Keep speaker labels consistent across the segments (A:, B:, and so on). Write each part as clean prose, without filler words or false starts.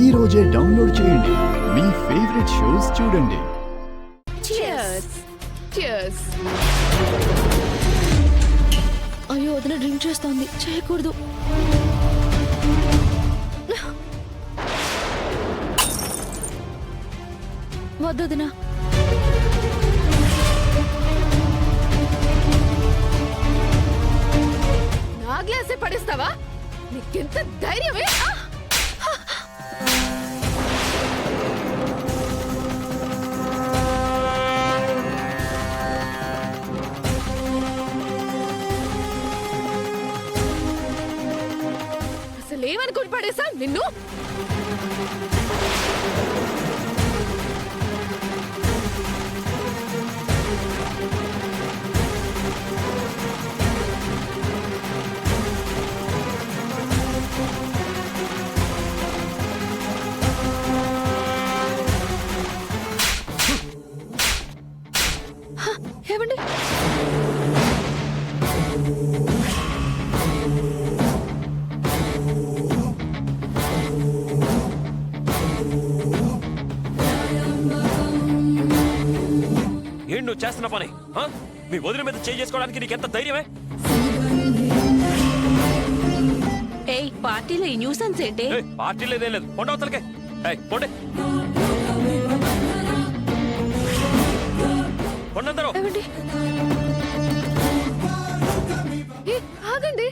A: ఈ రోజే డౌన్లోడ్ చేయండి. మీ ఫేవరెట్ షోస్ చూడండి.
B: అయ్యో వదిన డ్రింక్ చేస్తోంది, చేయకూడదు. వద్దొదినా.
C: నా గ్లాసే పడేస్తావా? నీకెంత ధైర్యమే? అసలేమనుకుని పడేసా నిన్ను?
B: ఏమండి?
D: ఏంటి నువ్వు చేస్తున్న పని? మీ వదిన మీద చేయి చేసుకోవడానికి నీకెంత ధైర్యమే?
B: ఏయ్, పార్టీలో ఈ న్యూసెన్స్ ఏంటి?
D: పార్టీ లేదే లేదు, పొండవతలకే. పొండే పొండందరూ.
B: ఏమండి?
C: ఆగండి.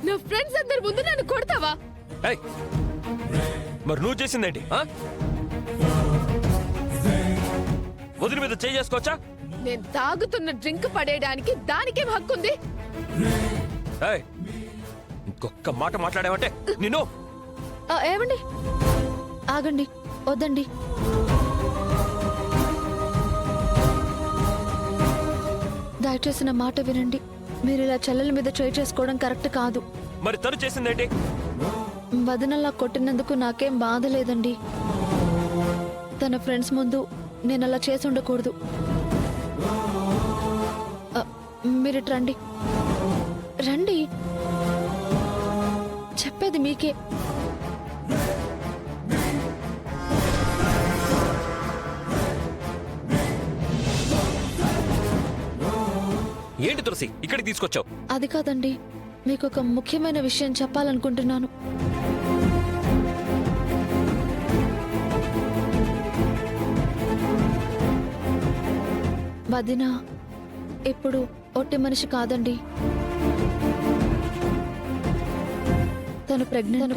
C: నా ఫ్రెండ్స్ అందరి ముందు నన్ను కొడతావా?
D: మరి నువ్వు చేసిందేంటి? వదిన మీద చేయి చేసుకోవచ్చా?
C: నేను తాగుతున్న డ్రింక్ పడేయడానికి దానికేం హక్కుంది?
D: ఇంకొక్క మాట మాట్లాడావంటే నిన్ను.
B: ఏమండి? ఆగండి, వద్దండి. దయచేసి నా మాట వినండి. మీరు ఇలా చెల్లెల మీద చేయి చేసుకోవడం కరెక్ట్ కాదు.
D: మరి తను చేసిందేంటి?
B: వదినలా కొట్టినందుకు నాకేం బాధ లేదండి. తన ఫ్రెండ్స్ ముందు నేను అలా చేసి ఉండకూడదు. మీరు రండి రండి, చెప్పేది మీకే.
D: ఏంటి తులసి ఇక్కడికి తీసుకొచ్చావు?
B: అది కాదండి, మీకు ఒక ముఖ్యమైన విషయం చెప్పాలనుకుంటున్నాను. వదిన ఇప్పుడు ఒట్టి మనిషి కాదండి. తను ప్రెగ్నెంట్.